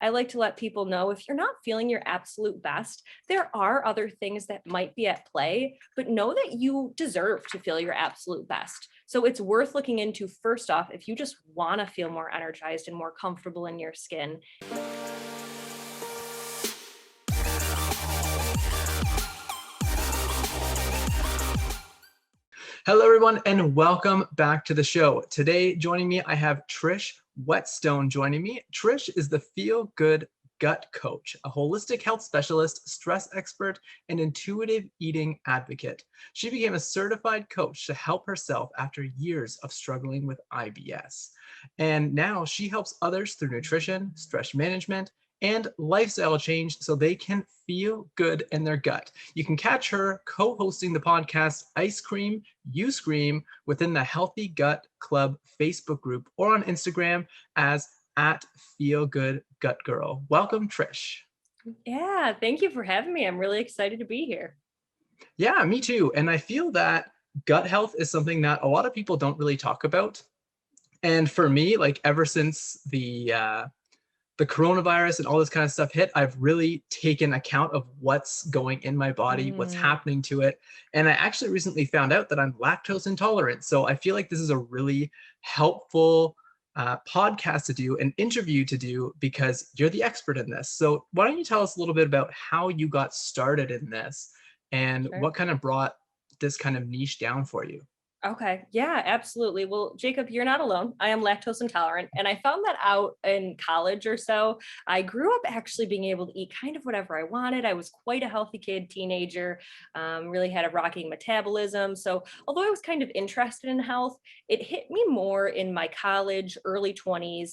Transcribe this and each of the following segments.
I like to let people know if you're not feeling your absolute best, there are other things that might be at play, but know that you deserve to feel your absolute best. So it's worth looking into first off if you just want to feel more energized and more comfortable in your skin. Hello, everyone, and welcome back to the show. Today, joining me, I have Trish Whetstone joining me. Trish is the Feel Good Gut Coach, a holistic health specialist, stress expert, and intuitive eating advocate. She became a certified coach to help herself after years of struggling with IBS. And now she helps others through nutrition, stress management, and lifestyle change so they can feel good in their gut. You can catch her co-hosting the podcast Ice Cream, You Scream within the Healthy Gut Club Facebook group or on Instagram as at Feel Good Gut Girl. Welcome, Trish. Yeah, thank you for having me. I'm really excited to be here. Yeah, me too. And I feel that gut health is something that a lot of people don't really talk about. And for me, like ever since the coronavirus and all this kind of stuff hit, I've really taken account of what's going in my body, what's Mm, happening to it. And I actually recently found out that I'm lactose intolerant. So I feel like this is a really helpful podcast to do, an interview to do, because you're the expert in this. So why don't you tell us a little bit about how you got started in this and sure. what kind of brought this kind of niche down for you? Okay. Yeah, absolutely. Well, Jacob, you're not alone. I am lactose intolerant, and I found that out in college or so. I grew up actually being able to eat kind of whatever I wanted. I was quite a healthy kid, teenager, really had a rocking metabolism. So, although I was kind of interested in health, it hit me more in my college, early 20s,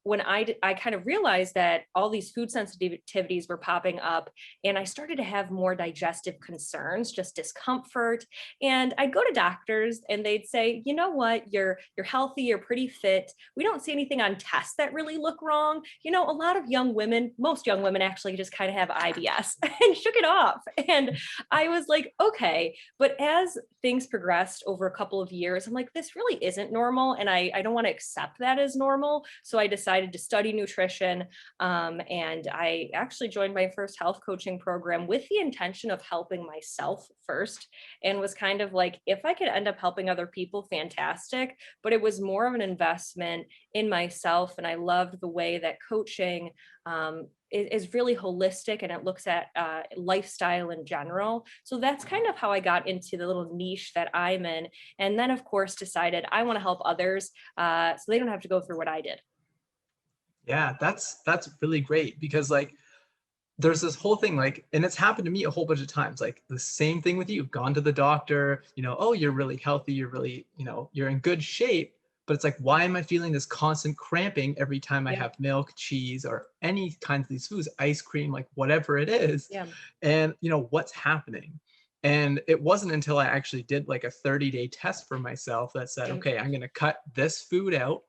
when I kind of realized that all these food sensitivities were popping up, and I started to have more digestive concerns, just discomfort. And I'd go to doctors and they'd say, you know what, you're healthy, you're pretty fit. We don't see anything on tests that really look wrong. You know, a lot of young women, most young women actually just kind of have IBS and shook it off. And I was like, okay. But as things progressed over a couple of years, I'm like, this really isn't normal. And I don't want to accept that as normal. So I decided to study nutrition. And I actually joined my first health coaching program with the intention of helping myself first, and was kind of like, if I could end up helping other people, fantastic. But it was more of an investment in myself. And I loved the way that coaching is really holistic, and it looks at lifestyle in general. So that's kind of how I got into the little niche that I'm in. And then, of course, decided I want to help others so they don't have to go through what I did. Yeah, that's really great because like there's this whole thing like, and it's happened to me a whole bunch of times, like the same thing with you. You've gone to the doctor, oh, you're really healthy, you're really, you're in good shape, but it's like, why am I feeling this constant cramping every time I Yeah. have milk, cheese, or any kinds of these foods, ice cream, like whatever it is? Yeah. And what's happening? And it wasn't until I actually did like a 30-day test for myself that said, Mm. okay, I'm going to cut this food out.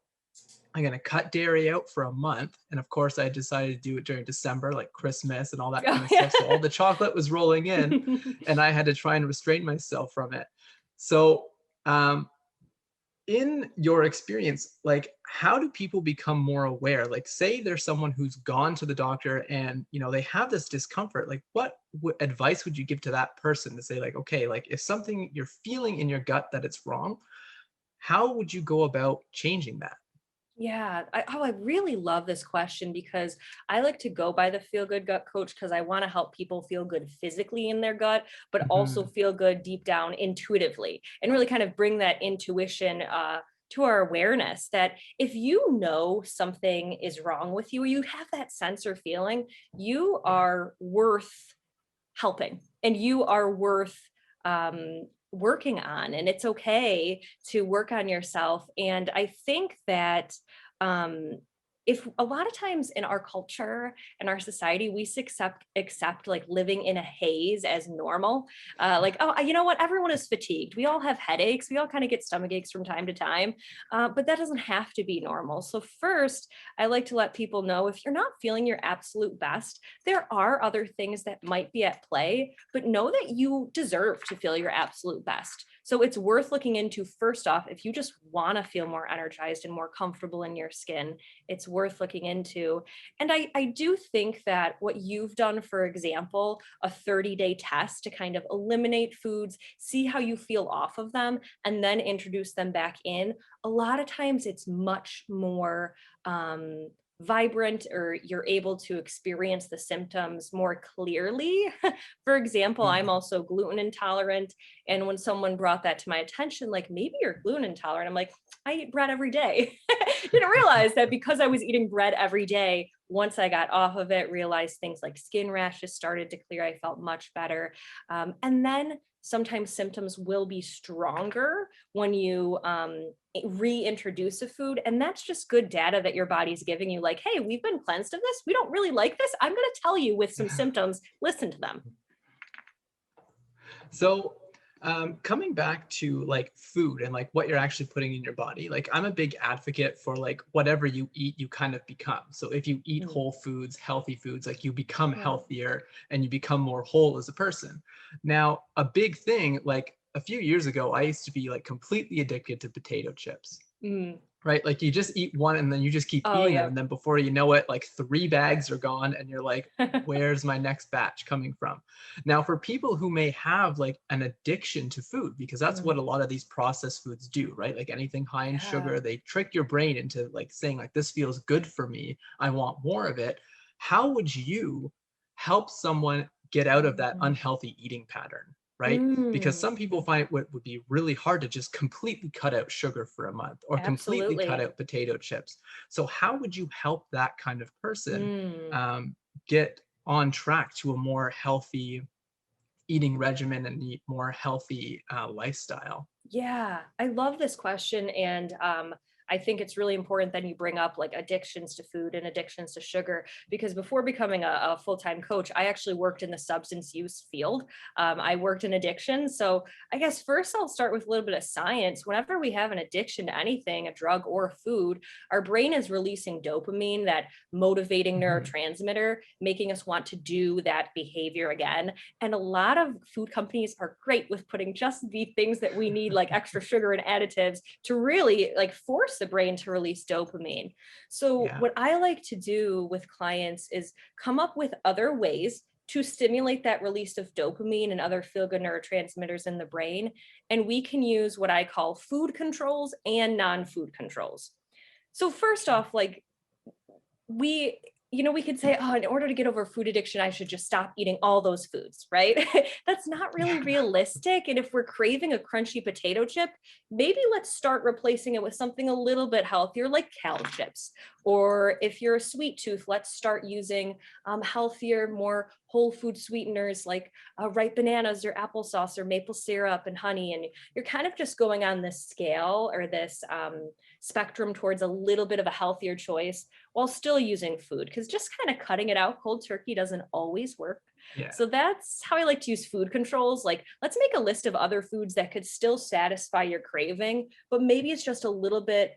I'm going to cut dairy out for a month. And of course, I decided to do it during December, like Christmas and all that kind Oh, of yeah. stuff. So all the chocolate was rolling in and I had to try and restrain myself from it. So, in your experience, like how do people become more aware? Like, say there's someone who's gone to the doctor and they have this discomfort. Like, what advice would you give to that person to say, like, okay, like if something you're feeling in your gut that it's wrong, how would you go about changing that? Yeah. I really love this question because I like to go by the feel good gut coach because I want to help people feel good physically in their gut, but also Mhm. feel good deep down intuitively, and really kind of bring that intuition to our awareness that if you know something is wrong with you, or you have that sense or feeling, you are worth helping, and you are worth working on, and it's okay to work on yourself. And I think that um, if a lot of times in our culture and our society we accept like living in a haze as normal, like, oh, you know what, everyone is fatigued, we all have headaches, we all kind of get stomach aches from time to time, but that doesn't have to be normal. So first, I like to let people know if you're not feeling your absolute best, there are other things that might be at play, but know that you deserve to feel your absolute best. So it's worth looking into. First off, if you just want to feel more energized and more comfortable in your skin, it's worth looking into. And I do think that what you've done, for example, a 30-day test to kind of eliminate foods, see how you feel off of them, and then introduce them back in, a lot of times it's much more vibrant, or you're able to experience the symptoms more clearly. For example, I'm Mhm. also gluten intolerant. And when someone brought that to my attention, like, maybe you're gluten intolerant, I'm like, I eat bread every day. Didn't realize that because I was eating bread every day, once I got off of it, realized things like skin rashes started to clear. I felt much better. And then sometimes symptoms will be stronger when you reintroduce a food. And that's just good data that your body's giving you, like, hey, we've been cleansed of this. We don't really like this. I'm going to tell you with some symptoms, listen to them. So, coming back to like food and like what you're actually putting in your body, like I'm a big advocate for like whatever you eat, you kind of become. So if you eat Mm, whole foods, healthy foods, like you become mm, healthier and you become more whole as a person. Now, a big thing, like a few years ago, I used to be like completely addicted to potato chips. mm. Right? Like you just eat one and then you just keep Oh, eating them. yeah. And then before you know it, like 3 bags are gone and you're like, where's my next batch coming from? Now, for people who may have like an addiction to food, because that's what Mm, a lot of these processed foods do, right? Like anything high in yeah. sugar, they trick your brain into like saying like, this feels good for me. I want more of it. How would you help someone get out of that Mm, unhealthy eating pattern? Right? Because mm, some people find it would be really hard to just completely cut out sugar for a month or completely cut absolutely. out potato chips. So, how would you help that kind of person Mm. get on track to a more healthy eating regimen and eat more healthy lifestyle? Yeah, I love this question. And I think it's really important that you bring up like addictions to food and addictions to sugar, because before becoming a full-time coach, I actually worked in the substance use field. I worked in addiction. So I guess first I'll start with a little bit of science. Whenever we have an addiction to anything, a drug or food, our brain is releasing dopamine, that motivating Mhm. neurotransmitter, making us want to do that behavior again. And a lot of food companies are great with putting just the things that we need, like extra sugar and additives, to really like force the brain to release dopamine. So Yeah. what I like to do with clients is come up with other ways to stimulate that release of dopamine and other feel good neurotransmitters in the brain. And we can use what I call food controls and non food controls. So, first off, like, we we could say, oh, in order to get over food addiction, I should just stop eating all those foods, right? That's not really Yeah. realistic. And if we're craving a crunchy potato chip, maybe let's start replacing it with something a little bit healthier, like kale chips. Or if you're a sweet tooth, let's start using healthier, more whole food sweeteners like ripe bananas or applesauce or maple syrup and honey. And you're kind of just going on this scale, or this spectrum, towards a little bit of a healthier choice while still using food, because just kind of cutting it out cold turkey doesn't always work. Yeah. So that's how I like to use food controls. Like, let's make a list of other foods that could still satisfy your craving, but maybe it's just a little bit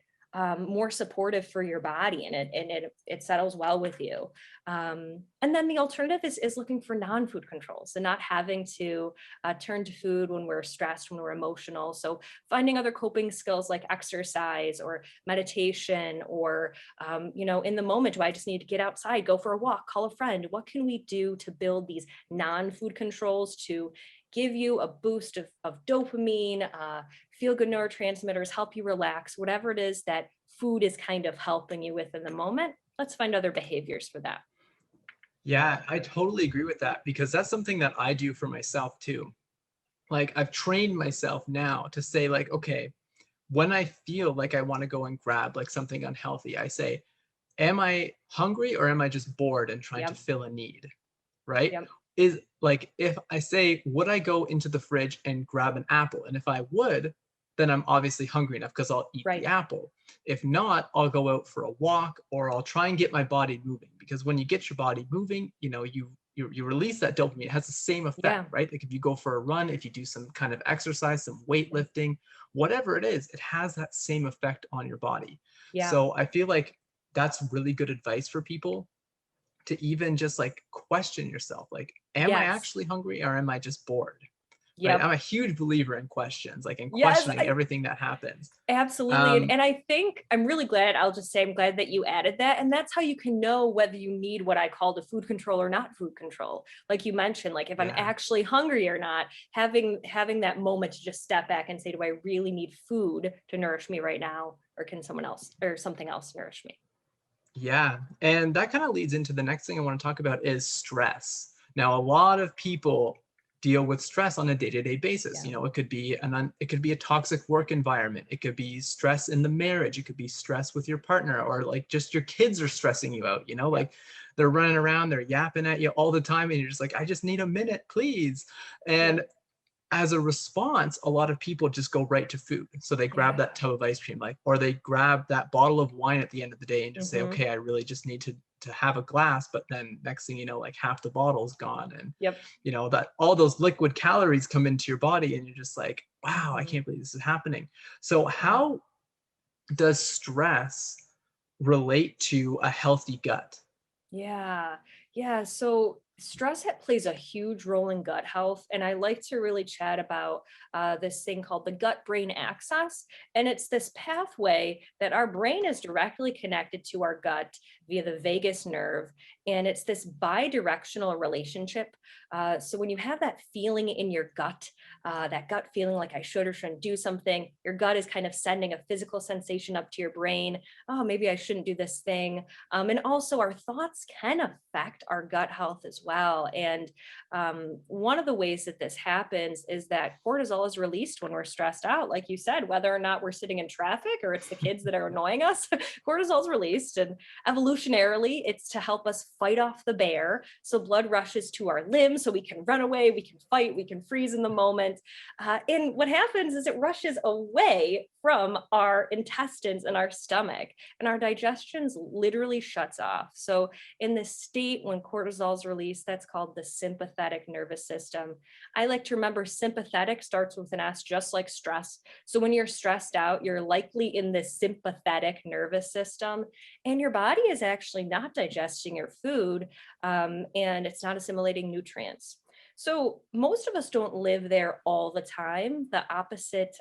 more supportive for your body, and it settles well with you. And then the alternative is looking for non-food controls and not having to turn to food when we're stressed, when we're emotional. So finding other coping skills like exercise or meditation, or in the moment, do I just need to get outside, go for a walk, call a friend? What can we do to build these non-food controls to give you a boost of dopamine, feel good neurotransmitters, help you relax, whatever it is that food is kind of helping you with in the moment? Let's find other behaviors for that. Yeah, I totally agree with that because that's something that I do for myself too. Like I've trained myself now to say like, okay, when I feel like I want to go and grab like something unhealthy, I say, am I hungry or am I just bored and trying to Yep. fill a need? Right? Yep. Is like if I say, would I go into the fridge and grab an apple? And if I would, then I'm obviously hungry enough because I'll eat the Right. apple. If not, I'll go out for a walk or I'll try and get my body moving because when you get your body moving, you release that dopamine. It has the same effect, Yeah. right? Like if you go for a run, if you do some kind of exercise, some weightlifting, whatever it is, it has that same effect on your body. Yeah. So I feel like that's really good advice for people to even just like question yourself like am I Yes. actually hungry or am I just bored, right? Yep. I'm a huge believer in questions, like in Yes, questioning everything that happens. absolutely. And, Um, and I think I'm really glad, I'll just say I'm glad that you added that. And that's how you can know whether you need what I call the food control or not food control. Like you mentioned, like if I'm yeah. actually hungry or not, having that moment to just step back and say, do I really need food to nourish me right now? Or can someone else or something else nourish me? Yeah. And that kind of leads into the next thing I want to talk about is stress. Now, a lot of people deal with stress on a day-to-day basis. Yeah. You know, it could be it could be a toxic work environment. It could be stress in the marriage. It could be stress with your partner, or like just your kids are stressing you out, you know, Yep. like they're running around, they're yapping at you all the time and you're just like, I just need a minute, please. And Yep. as a response, a lot of people just go right to food. So they grab Yeah. that tub of ice cream, like, or they grab that bottle of wine at the end of the day and just say, Mm-hmm. okay, I really just need to have a glass. But then next thing you know, like half the bottle's gone. And Yep. you know, that all those liquid calories come into your body and you're just like, wow, I Mm-hmm. can't believe this is happening. So Yeah. how does stress relate to a healthy gut? Yeah. Yeah. So plays a huge role in gut health. And I like to really chat about this thing called the gut brain axis. And it's this pathway that our brain is directly connected to our gut via the vagus nerve. And it's this bi-directional relationship. So when you have that feeling in your gut, that gut feeling like I should or shouldn't do something, your gut is kind of sending a physical sensation up to your brain. Oh, maybe I shouldn't do this thing. And also, our thoughts can affect our gut health as well. And one of the ways that this happens is that cortisol is released when we're stressed out. Like you said, whether or not we're sitting in traffic or it's the kids that are annoying us, cortisol is released. And evolutionarily, it's to help us fight off the bear. So blood rushes to our limbs so we can run away, we can fight, we can freeze in the moment. And what happens is it rushes away from our intestines and our stomach, and our digestion's literally shuts off. So in this state when cortisol is released, that's called the sympathetic nervous system. I like to remember sympathetic starts with an S, just like stress. So when you're stressed out, you're likely in the sympathetic nervous system, and your body is actually not digesting your food, and it's not assimilating nutrients. So most of us don't live there all the time. The opposite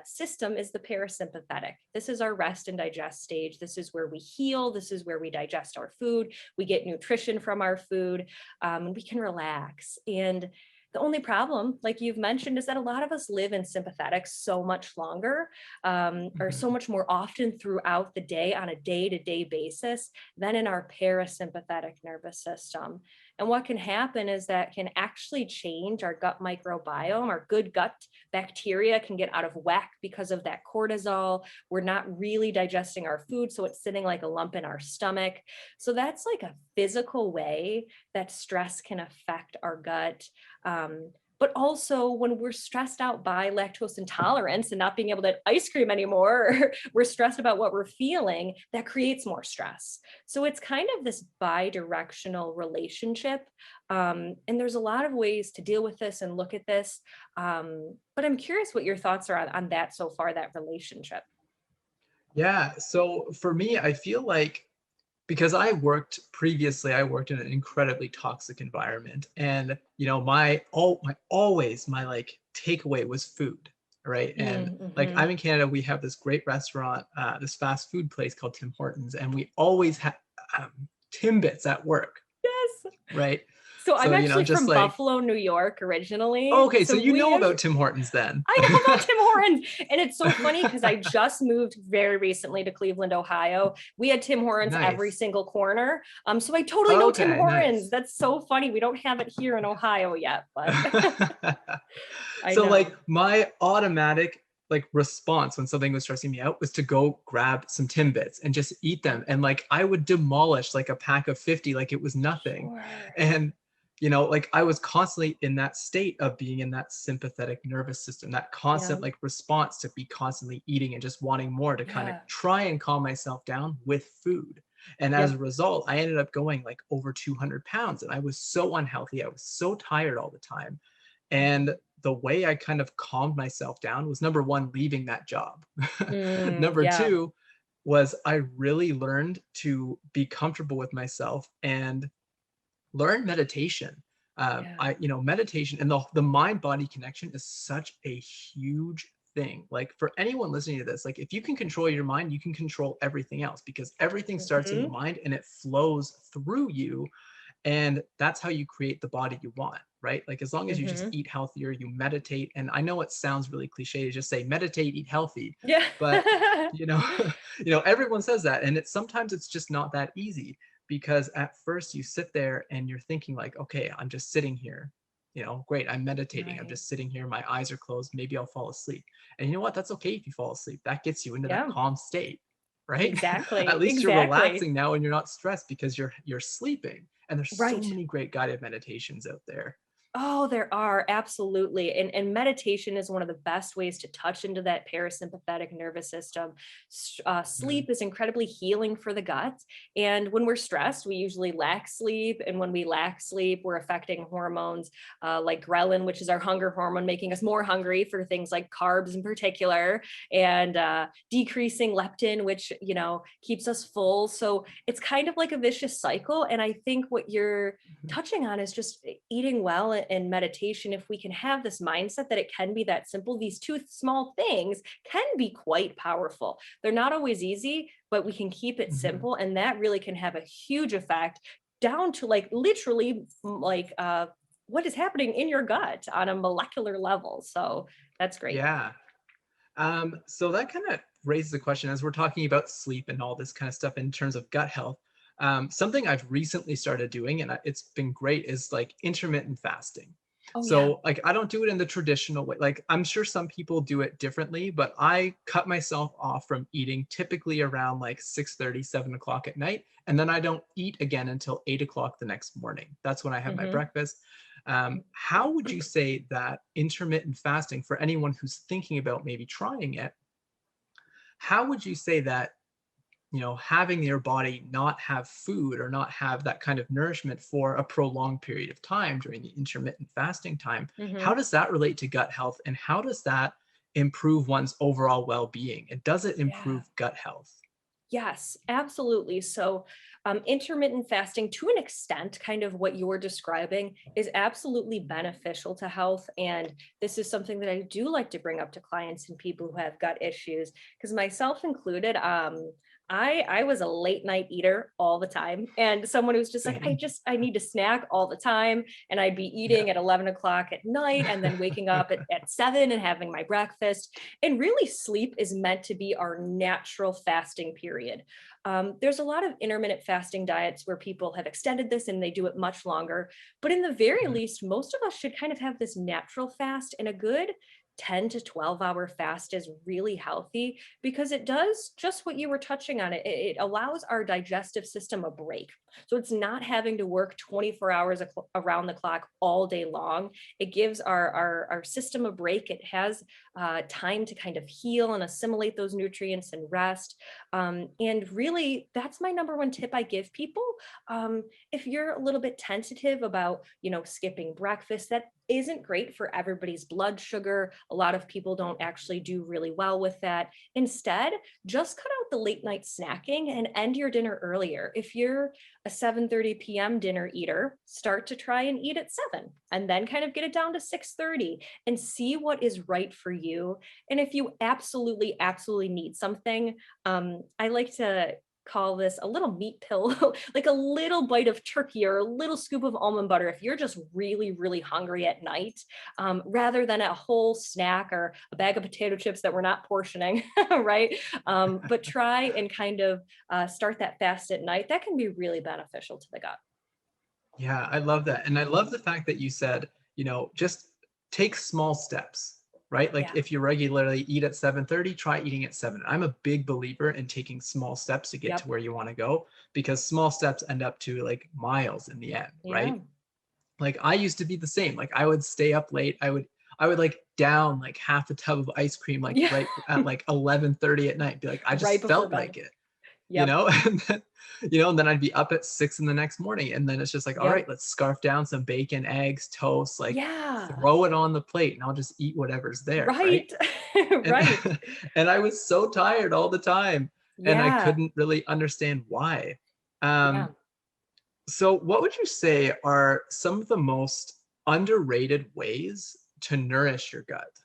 system is the parasympathetic. This is our rest and digest stage. This is where we heal. This is where we digest our food. We get nutrition from our food, and we can relax. And the only problem, like you've mentioned, is that a lot of us live in sympathetic so much longer, or so Mhm. much more often throughout the day on a day-to-day basis than in our parasympathetic nervous system. And what can happen is that can actually change our gut microbiome. Our good gut bacteria can get out of whack because of that cortisol. We're not really digesting our food, so it's sitting like a lump in our stomach. So that's like a physical way that stress can affect our gut. But also when we're stressed out by lactose intolerance and not being able to eat ice cream anymore, or we're stressed about what we're feeling, that creates more stress. So it's kind of this bi-directional relationship. And there's a lot of ways to deal with this and look at this. But I'm curious what your thoughts are on that so far, that relationship. Yeah. So for me, I feel like because I worked in an incredibly toxic environment. And, you know, my like takeaway was food. Right. And like Mm-hmm. I'm in Canada, we have this great restaurant, this fast food place called Tim Hortons, and we always have Timbits at work. Yes. Right. So I'm So, you know, actually just from like, Buffalo, New York originally. okay, so So you we know actually, about Tim Hortons then. I know about Tim Hortons. And it's so funny because I just moved very recently to Cleveland, Ohio. We had Tim Hortons every Nice. single corner. So I totally know Tim Okay, Hortons. nice. That's so funny. We don't have it here in Ohio yet, but I So like know. my automatic like response when something was stressing me out was to go grab some Timbits and just eat them. And like I would demolish like a pack of 50 like it was nothing. Sure. And you know, like I was constantly in that state of being in that sympathetic nervous system, that Yeah. constant like response to be constantly eating and just wanting more to kind of Yeah. try and calm myself down with food. And as a Yep. result, I ended up going like over 200 pounds and I was so unhealthy. I was so tired all the time. And the way I kind of calmed myself down was number one, leaving that job. Number Yeah. two was I really learned to be comfortable with myself and learn meditation. Yeah. Meditation and the mind body connection is such a huge thing. Like for anyone listening to this, like if you can control your mind, you can control everything else, because everything starts in the Mhm. mind and it flows through you. And that's how you create the body you want, right? Like as long as you just Mhm. eat healthier, you meditate. And I know it sounds really cliche to just say meditate, eat healthy, Yeah. but you know, everyone says that. And sometimes it's just not that easy, because at first you sit there and you're thinking like, okay, I'm just sitting here. Great, I'm meditating. I'm Right. just sitting here. My eyes are closed. Maybe I'll fall asleep. And you know what? That's okay if you fall asleep. That gets you into that Yeah. calm state, right? At Exactly. least you're Exactly. relaxing now and you're not stressed because you're sleeping. And there's so Right. many great guided meditations out there. Oh, there are, absolutely. And meditation is one of the best ways to touch into that parasympathetic nervous system. Mhm. Sleep is incredibly healing for the gut. And when we're stressed, we usually lack sleep. And when we lack sleep, we're affecting hormones like ghrelin, which is our hunger hormone, making us more hungry for things like carbs in particular, and decreasing leptin, which, keeps us full. So it's kind of like a vicious cycle. And I think what you're Mhm. touching on is just eating well and meditation. If we can have this mindset that it can be that simple, these two small things can be quite powerful. They're not always easy, but we can keep it Mhm. simple, and that really can have a huge effect down to like literally like what is happening in your gut on a molecular level. So that's great. Yeah. So that kind of raises the question, as we're talking about sleep and all this kind of stuff in terms of gut health. Something I've recently started doing, and it's been great, is like intermittent fasting. Oh yeah. So like I don't do it in the traditional way. Like I'm sure some people do it differently, but I cut myself off from eating typically around like 6:30, 7 o'clock at night. And then I don't eat again until 8 o'clock the next morning. That's when I have my Hmm. breakfast. How would you say that intermittent fasting, for anyone who's thinking about maybe trying it, how would you say that, having your body not have food or not have that kind of nourishment for a prolonged period of time during the intermittent fasting time, how Hmm. does that relate to gut health, and how does that improve one's overall well-being? And does it Yeah. improve gut health? Yes, absolutely. So, intermittent fasting, to an extent, kind of what you're describing, is absolutely beneficial to health. And this is something that I do like to bring up to clients and people who have gut issues, because myself included, I was a late night eater all the time, and someone who's just like, Same. I need to snack all the time, and I'd be Yeah. eating at 11 o'clock at night, and then waking up at 7 and having my breakfast. And really, sleep is meant to be our natural fasting period. There's a lot of intermittent fasting diets where people have extended this and they do it much longer. But in the very Mhm. least, most of us should kind of have this natural fast, and a good 10 to 12-hour fast is really healthy because it does just what you were touching on. It allows our digestive system a break. So it's not having to work 24 hours around the clock all day long. It gives our system a break. It has time to kind of heal and assimilate those nutrients and rest. And really, that's my number one tip I give people. If you're a little bit tentative about, skipping breakfast, that isn't great for everybody's blood sugar. A lot of people don't actually do really well with that. Instead, just cut out the late night snacking and end your dinner earlier. If you're a 7:30 p.m. dinner eater, start to try and eat at 7 and then kind of get it down to 6:30 and see what is right for you. And if you absolutely need something, I like to call this a little meat pill, like a little bite of turkey or a little scoop of almond butter if you're just really hungry at night, rather than a whole snack or a bag of potato chips that we're not portioning, right? But try and kind of start that fast at night. That can be really beneficial to the gut. Yeah, I love that. And I love the fact that you said, just take small steps, right? Like Yeah. if you regularly eat at 7:30, try eating at 7. I'm a big believer in taking small steps to get to Yep. where you want to go, because small steps end up to like miles in the end, right? Yeah. Like I used to be the same. Like I would stay up late. I would like down like half a tub of ice cream like Yeah. right at like 11:30 at night. Be like, I Right just before felt bed. like it, you Yep. know? And then, and then I'd be up at 6 in the next morning. And then it's just like, all right, Yep. let's scarf down some bacon, eggs, toast, like Yeah. throw it on the plate and I'll just eat whatever's there, right? Right. And Right. and I was so tired all the time and I Yeah. couldn't really understand why. Yeah. Um, So what would you say are some of the most underrated ways to nourish your gut?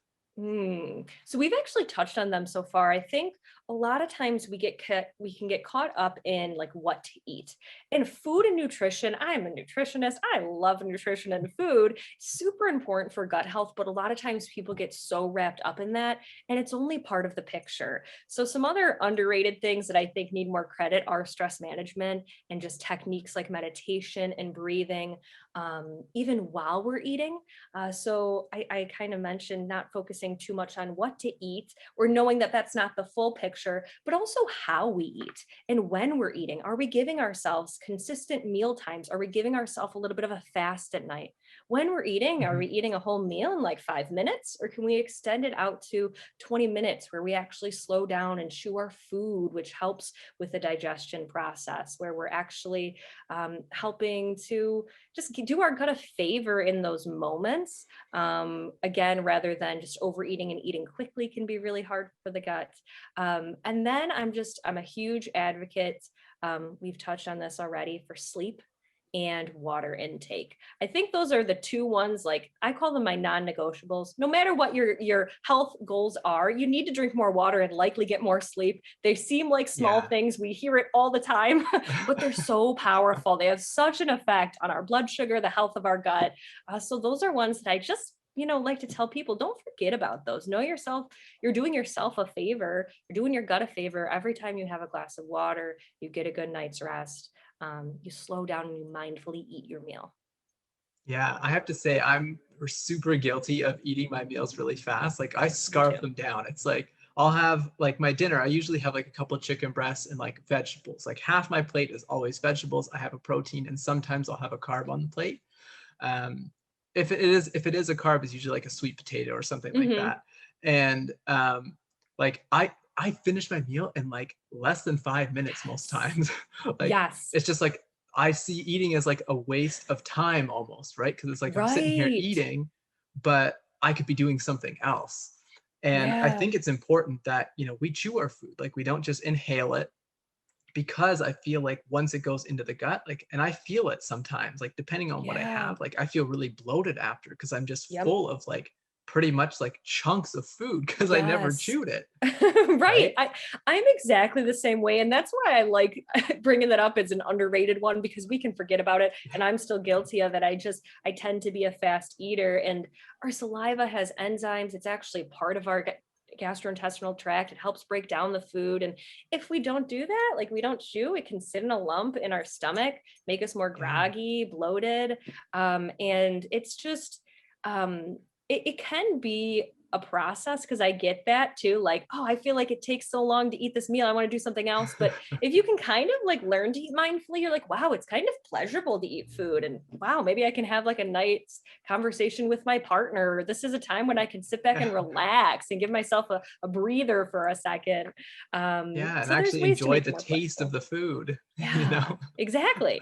So we've actually touched on them so far. I think a lot of times we can get caught up in like what to eat. And food and nutrition, I'm a nutritionist. I love nutrition and food. Super important for gut health, but a lot of times people get so wrapped up in that and it's only part of the picture. So some other underrated things that I think need more credit are stress management and just techniques like meditation and breathing, even while we're eating. So I kind of mentioned not focusing too much on what to eat or knowing that that's not the full picture, but also how we eat and when we're eating. Are we giving ourselves consistent meal times? Are we giving ourselves a little bit of a fast at night? When we're eating, are Mhm. we eating a whole meal in like 5 minutes, or can we extend it out to 20 minutes where we actually slow down and chew our food, which helps with the digestion process, where we're actually helping to just do our gut a favor in those moments. Again, rather than just overeating and eating quickly can be really hard for the gut. And then I'm a huge advocate. We've touched on this already for sleep and water intake. I think those are the two ones, like I call them my non-negotiables. No matter what your health goals are, you need to drink more water and likely get more sleep. They seem like small Yeah. things. We hear it all the time, but they're so powerful. They have such an effect on our blood sugar, the health of our gut. So those are ones that I just like to tell people, don't forget about those. Know yourself. You're doing yourself a favor. You're doing your gut a favor every time you have a glass of water, you get a good night's rest, you slow down and you mindfully eat your meal. Yeah, I have to say I'm super guilty of eating my meals really fast. Like I Me scarf too. them down. It's like I'll have like my dinner. I usually have like a couple of chicken breasts and like vegetables. Like half my plate is always vegetables. I have a protein and sometimes I'll have a carb on the plate. Um, if it is a carb, it's usually like a sweet potato or something like Hmm. that. And like I finish my meal in like less than 5 minutes most Yes. times. Like Yes. it's just like I see eating as like a waste of time almost, right? Because it's like I'm sitting here Right. eating, but I could be doing something else. And I Yeah. think it's important that, we chew our food. Like we don't just inhale it because I feel like once it goes into the gut, like, and I feel it sometimes, like, depending on what I Yeah. have, like, I feel really bloated after because I'm just Yep. full of like pretty much like chunks of food because I never Yes. chewed it, Right. right? I'm exactly the same way. And that's why I like bringing that up as an underrated one, because we can forget about it. And I'm still guilty of it. I tend to be a fast eater, and our saliva has enzymes. It's actually part of our gastrointestinal tract. It helps break down the food. And if we don't do that, like we don't chew, it can sit in a lump in our stomach, make us more Yeah. groggy, bloated. And it's just, it can be a process, because I get that too. Like, oh, I feel like it takes so long to eat this meal. I want to do something else. But if you can kind of like learn to eat mindfully, you're like, wow, it's kind of pleasurable to eat food. And wow, maybe I can have like a night's conversation with my partner. This is a time when I can sit back and Yeah. relax and give myself a breather for a second. Yeah, and So there's actually ways to enjoy make it the more taste of pleasurable. the food, you Yeah, know? exactly.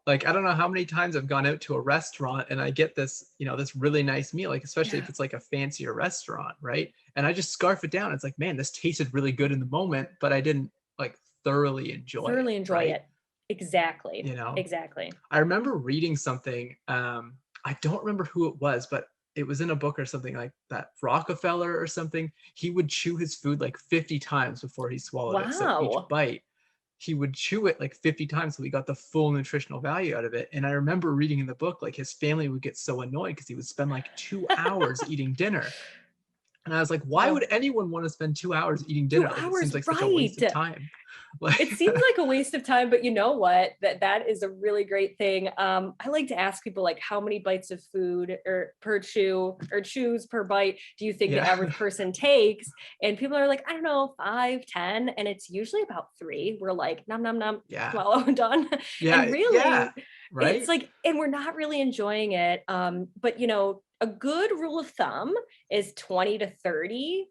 Like, I don't know how many times I've gone out to a restaurant and I get this, this really nice meal, like especially if Yeah, it's like a fancier restaurant, right? And I just scarf it down. It's like, man, this tasted really good in the moment, but I didn't like thoroughly enjoy it, thoroughly enjoy right? it. Exactly. You know, Exactly. I remember reading something. I don't remember who it was, but it was in a book or something like that. Rockefeller or something. He would chew his food like 50 times before he swallowed it. So each Wow. bite, he would chew it like 50 times so he got the full nutritional value out of it. And I remember reading in the book, like his family would get so annoyed because he would spend like 2 hours eating dinner. And I was like, why Oh, would anyone want to spend 2 hours eating two dinner? Like, it hours, seems like such a waste right. of time. Like, It seems like a waste of time, but you know what? That is a really great thing. I like to ask people, like, how many bites of food or per chew or chews per bite do you think the yeah, average person takes? And people are like, I don't know, 5, 10, and it's usually about 3. We're like, num num num, yeah, swallow, done. And yeah, yeah, really, it's right? like, and we're not really enjoying it. But a good rule of thumb is 20 to 30.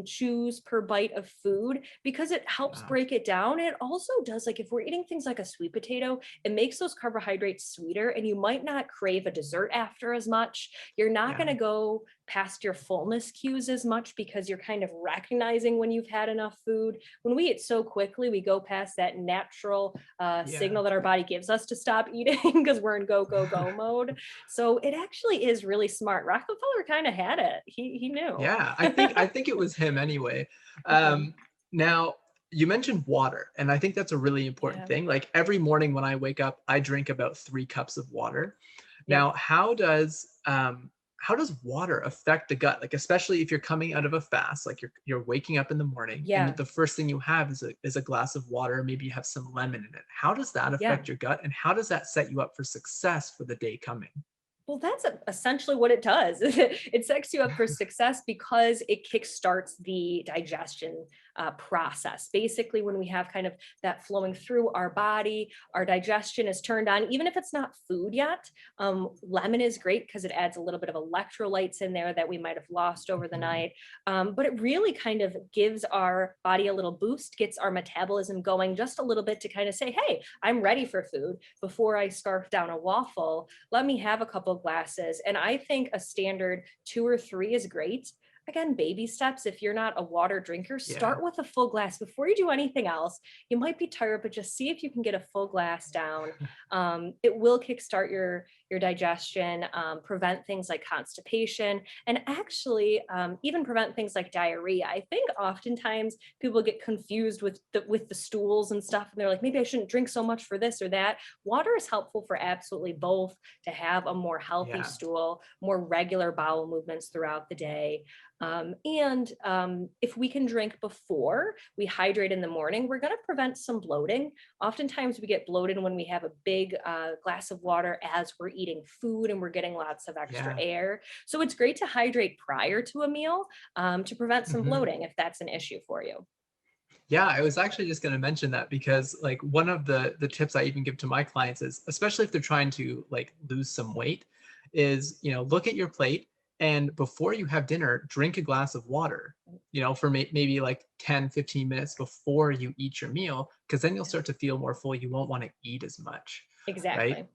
chews per bite of food, because it helps Wow. break it down. It also does, like if we're eating things like a sweet potato, it makes those carbohydrates sweeter and you might not crave a dessert after as much. You're not Yeah. going to go past your fullness cues as much because you're kind of recognizing when you've had enough food. When we eat so quickly, we go past that natural Yeah. signal that our body gives us to stop eating because we're in go, go, go mode. So it actually is really smart. Rockefeller kind of had it. He knew. Yeah, I think it was him anyway. Mhm. Now you mentioned water, and I think that's a really important Yeah. thing. Like every morning when I wake up, I drink about 3 cups of water. Yep. Now, how does water affect the gut? Like especially if you're coming out of a fast, like you're waking up in the morning, and Yeah. the first thing you have is a glass of water. Maybe you have some lemon in it. How does that Yeah. affect your gut, and how does that set you up for success for the day coming? Well, that's essentially what it does. It sets you up for success because it kickstarts the digestion process. Basically, when we have kind of that flowing through our body, our digestion is turned on, even if it's not food yet. Lemon is great because it adds a little bit of electrolytes in there that we might have lost over the Mhm. night. But it really kind of gives our body a little boost, gets our metabolism going just a little bit to kind of say, hey, I'm ready for food before I scarf down a waffle. Let me have a couple glasses. And I think a standard 2 or 3 is great. Again, baby steps. If you're not a water drinker, Yeah. start with a full glass before you do anything else. You might be tired, but just see if you can get a full glass down. It will kickstart your digestion, prevent things like constipation, and actually even prevent things like diarrhea. I think oftentimes people get confused with the stools and stuff, and they're like, maybe I shouldn't drink so much for this or that. Water is helpful for absolutely both, to have a more healthy Yeah. stool, more regular bowel movements throughout the day. And if we can drink before we hydrate in the morning, we're going to prevent some bloating. Oftentimes we get bloated when we have a big glass of water as we're eating food and we're getting lots of extra Yeah. air. So it's great to hydrate prior to a meal to prevent some Mhm. bloating if that's an issue for you. Yeah, I was actually just going to mention that because like one of the tips I even give to my clients is, especially if they're trying to like lose some weight, is, look at your plate, and before you have dinner, drink a glass of water, for maybe like 10, 15 minutes before you eat your meal, because then you'll Yeah, start to feel more full. You won't want to eat as much, right? exactly.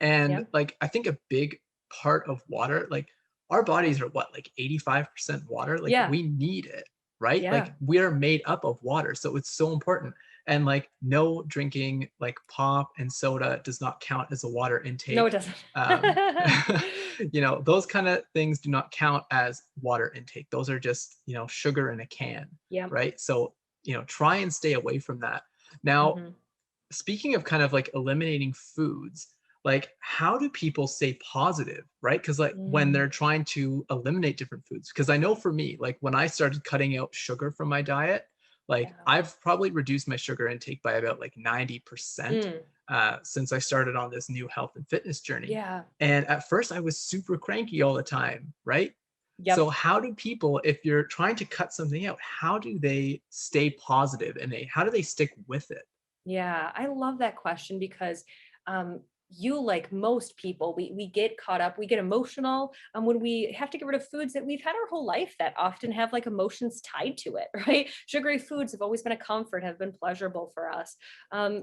And Yeah. like I think a big part of water, like our bodies are what, like 85% water? Like Yeah. we need it, right? Yeah. Like we are made up of water. So it's so important. And like no drinking like pop and soda does not count as a water No, it intake. doesn't. Um, those kind of things do not count as water intake. Those are just, sugar in a can, Yeah. right? So, try and stay away from that. Now, Hmm. speaking of kind of like eliminating foods, like how do people stay positive, right? Because like when Mm, they're trying to eliminate different foods, because I know for me, like when I started cutting out sugar from my diet, like yeah. I've probably reduced my sugar intake by about like 90% Mm, since I started on this new health and fitness journey. yeah. And at first I was super cranky all the time, right? So Yep. how do people, if you're trying to cut something out, how do they stay positive and how do they stick with it? Yeah, I love that question because um, you, like most people, we get caught up, we get emotional when we have to get rid of foods that we've had our whole life that often have like emotions tied to it, right? Sugary foods have always been a comfort, have been pleasurable for us.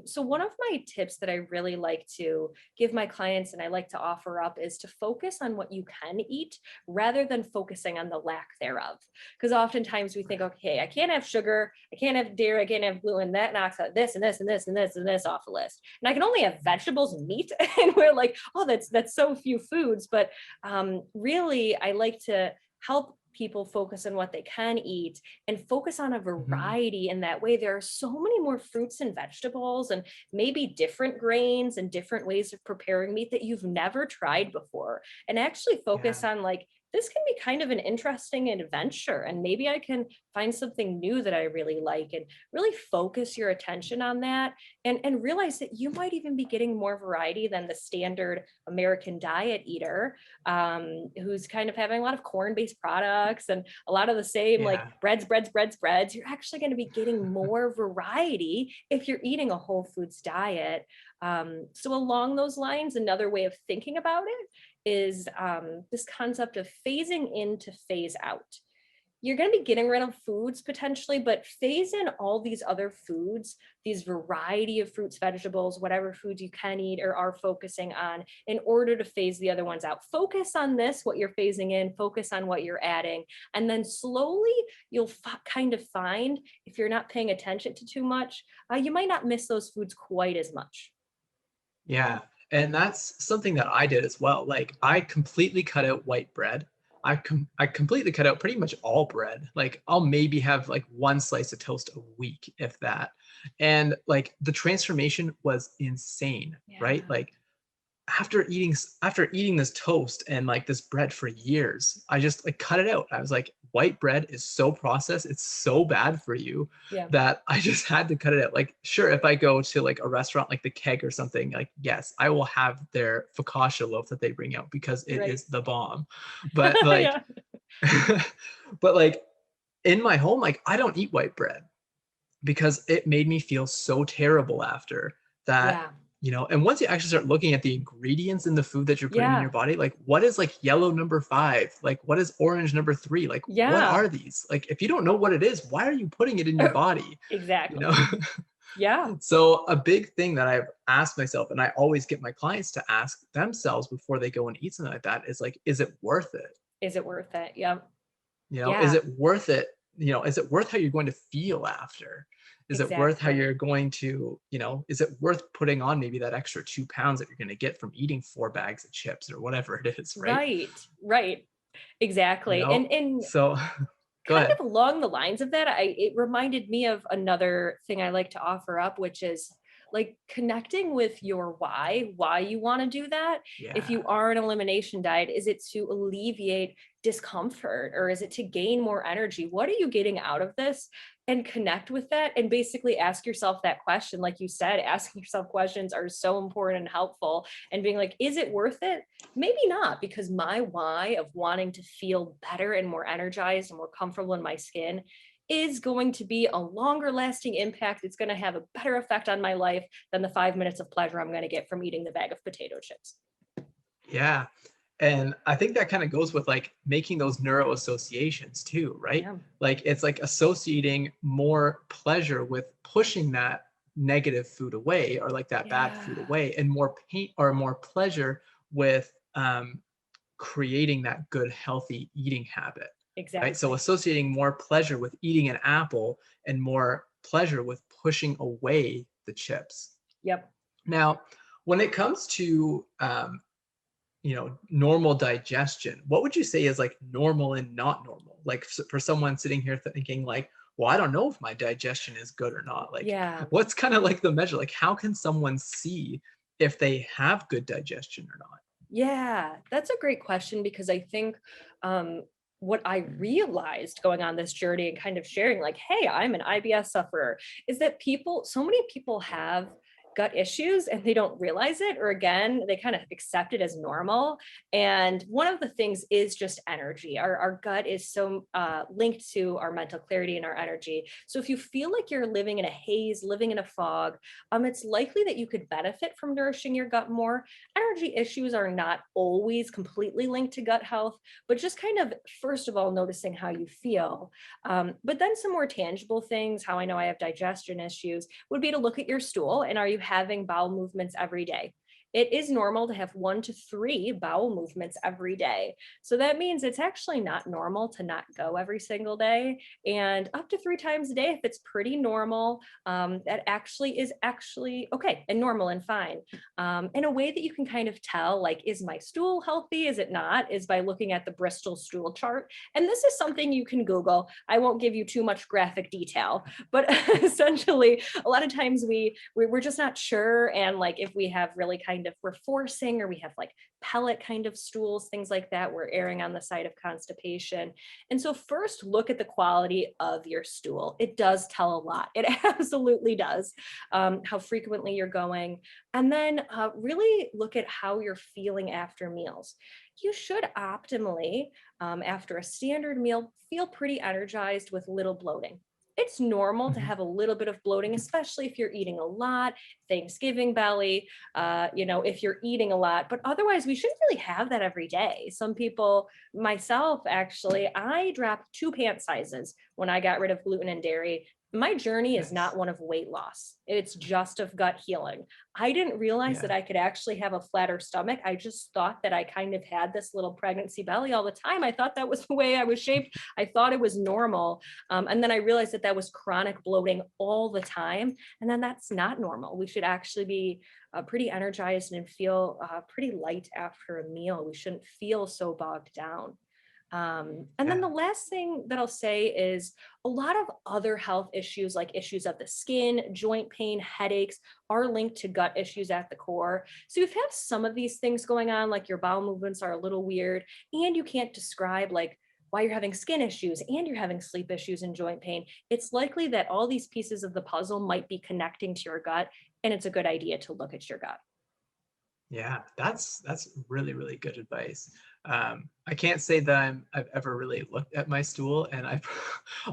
So one of my tips that I really like to give my clients and I like to offer up is to focus on what you can eat rather than focusing on the lack thereof. Because oftentimes we think, okay, I can't have sugar, I can't have dairy, I can't have gluten. That knocks out this and this and this and this and this off the list. And I can only have vegetables and meat. And we're like, oh, that's so few foods. But really, I like to help people focus on what they can eat and focus on a Mhm. variety. In that way, there are so many more fruits and vegetables and maybe different grains and different ways of preparing meat that you've never tried before. And actually focus Yeah. on like, this can be kind of an interesting adventure, and maybe I can find something new that I really like, and really focus your attention on that, and realize that you might even be getting more variety than the standard American diet eater, who's kind of having a lot of corn-based products and a lot of the same like Yeah. breads. You're actually going to be getting more variety if you're eating a whole foods diet. So along those lines, another way of thinking about it is this concept of phasing in to phase out. you're going to be getting rid of foods potentially, but phase in all these other foods, these variety of fruits, vegetables, whatever foods you can eat or are focusing on in order to phase the other ones out. Focus on this, what you're phasing in, focus on what you're adding. And then slowly you'll kind of find if you're not paying attention to too much, you might not miss those foods quite as much. Yeah. And that's something that I did as well. Like I completely cut out white bread. I completely cut out pretty much all bread. Like I'll maybe have like one slice of toast a week, if that. And like the transformation was insane, Yeah. right? Like after eating this toast and like this bread for years, I just like cut it out. I was like, white bread is so processed, it's so bad for you Yeah. that I just had to cut it out. Like, sure, if I go to like a restaurant like the Keg or something, like yes, I will have their focaccia loaf that they bring out because it Right. is the bomb. But like, Yeah. but like in my home, like I don't eat white bread because it made me feel so terrible after that, Yeah. and once you actually start looking at the ingredients in the food that you're putting in your Yeah. body, like what is like yellow number 5, like what is orange number 3, like what Yeah. are these? Like if you don't know what it is, why are you putting it in your body? you know Exactly. Yeah. so a big thing that I've asked myself, and I always get my clients to ask themselves before they go and eat something like that, is like, is it worth it? Is it worth it? Yep. Is Yeah, it worth it? Is it worth how you're going to feel after? Is it worth how exactly. you're going to, is it worth putting on maybe that extra 2 pounds that you're going to get from eating 4 bags of chips or whatever it is, right? Right, right. Exactly. And So go kind ahead. of along the lines of that, it reminded me of another thing I like to offer up, which is like connecting with your why you want to do that. If Yeah. you are an elimination diet, is it to alleviate discomfort or is it to gain more energy? What are you getting out of this? And connect with that and basically ask yourself that question. Like you said, asking yourself questions are so important and helpful. And being like, is it worth it? Maybe not, because my why of wanting to feel better and more energized and more comfortable in my skin is going to be a longer lasting impact. It's going to have a better effect on my life than the 5 minutes of pleasure I'm going to get from eating the bag of potato chips. Yeah. And I think that kind of goes with like making those neuro associations too, right? Yeah. Like it's like associating more pleasure with pushing that negative food away or like that bad food Yeah. away, and more pain or more pleasure with creating that good, healthy eating habit, right? So Exactly. associating more pleasure with eating an apple and more pleasure with pushing away the chips. Yep. Now, when it comes to normal digestion, what would you say is like normal and not normal? Like for someone sitting here thinking like, well, I don't know if my digestion is good or not. Like, Yeah. what's kind of like the measure? Like, how can someone see if they have good digestion or not? Yeah, that's a great question because I think um, what I realized going on this journey and kind of sharing, like, hey, I'm an IBS sufferer, is that so many people have gut issues and they don't realize it, or again, they kind of accept it as normal. And one of the things is just energy. Our gut is so linked to our mental clarity and our energy. So if you feel like you're living in a haze, living in a fog, it's likely that you could benefit from nourishing your gut more. Energy issues are not always completely linked to gut health, but just kind of, first of all, noticing how you feel. But then some more tangible things, how I know I have digestion issues, would be to look at your stool and are you having bowel movements every day? It is normal to have 1 to 3 bowel movements every day. So that means it's actually not normal to not go every single day. And up to 3 times a day, if it's pretty normal, that actually is actually okay and normal and fine. In a way that you can kind of tell, like, is my stool healthy? Is it not? Is by looking at the Bristol stool chart. And this is something you can Google. I won't give you too much graphic detail, but essentially, a lot of times we're just not sure. And like, if we have really kind of, we're forcing, or we have like pellet kind of stools, things like that, we're erring on the side of constipation. And so first look at the quality of your stool. It does tell a lot. It absolutely does. How frequently you're going, and then really look at how you're feeling after meals. You should optimally, after a standard meal, feel pretty energized with little bloating. it's normal to Mhm. have a little bit of bloating, especially if you're eating a lot, Thanksgiving belly, if you're eating a lot, but otherwise we shouldn't really have that every day. Some people, myself, actually, I dropped 2 pant sizes when I got rid of gluten and dairy. My journey is Nice. not one of weight loss. It's just of gut healing. I didn't realize Yeah. that I could actually have a flatter stomach. I just thought that I kind of had this little pregnancy belly all the time. I thought that was the way I was shaped. I thought it was normal. And then I realized that that was chronic bloating all the time. And then that's not normal. We should actually be pretty energized and feel pretty light after a meal. We shouldn't feel so bogged down. And then Yeah. the last thing that I'll say is a lot of other health issues, like issues of the skin, joint pain, headaches, are linked to gut issues at the core. So if you have some of these things going on, like your bowel movements are a little weird, and you can't describe like why you're having skin issues and you're having sleep issues and joint pain, it's likely that all these pieces of the puzzle might be connecting to your gut, and it's a good idea to look at your gut. Yeah, that's really, really good advice. I can't say that I've ever really looked at my stool, and I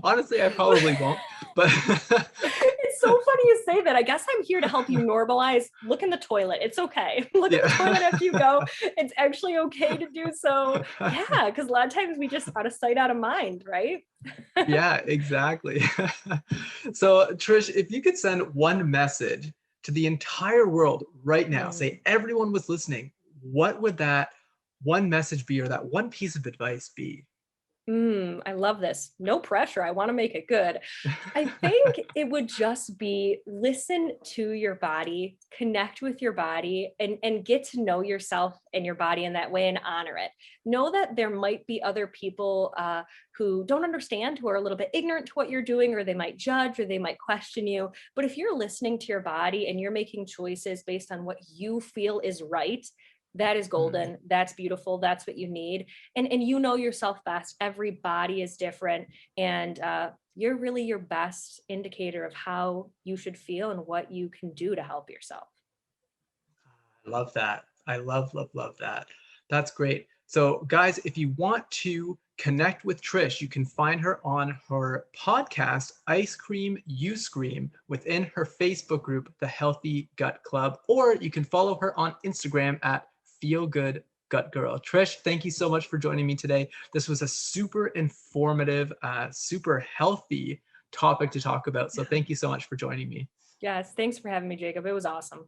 honestly I probably won't. But It's so funny you say that. I guess I'm here to help you normalize. Look in the toilet. It's okay. Look in the toilet after you go. yeah. It's actually okay to do so. Yeah, because a lot of times we just out of sight, out of mind, right? Yeah, exactly. So, Trish, if you could send one message to the entire world right now, Mm. say everyone was listening, what would that one message be or that one piece of advice be? I love this. No pressure. I want to make it good. I think it would just be listen to your body, connect with your body, and get to know yourself and your body in that way and honor it. Know that there might be other people who don't understand, who are a little bit ignorant to what you're doing, or they might judge or they might question you. But if you're listening to your body and you're making choices based on what you feel is right, that is Mm, golden. That's beautiful. That's what you need. And you know yourself best. Every body is different. And you're really your best indicator of how you should feel and what you can do to help yourself. I love that. I love that. That's great. So, guys, if you want to connect with Trish, you can find her on her podcast, Ice Cream You Scream, within her Facebook group, The Healthy Gut Club, or you can follow her on Instagram at Feel Good Gut Girl. Trish, thank you so much for joining me today. This was a super informative, super healthy topic to talk about. So, thank you so much for joining me. Yes. Thanks for having me, Jacob. It was awesome.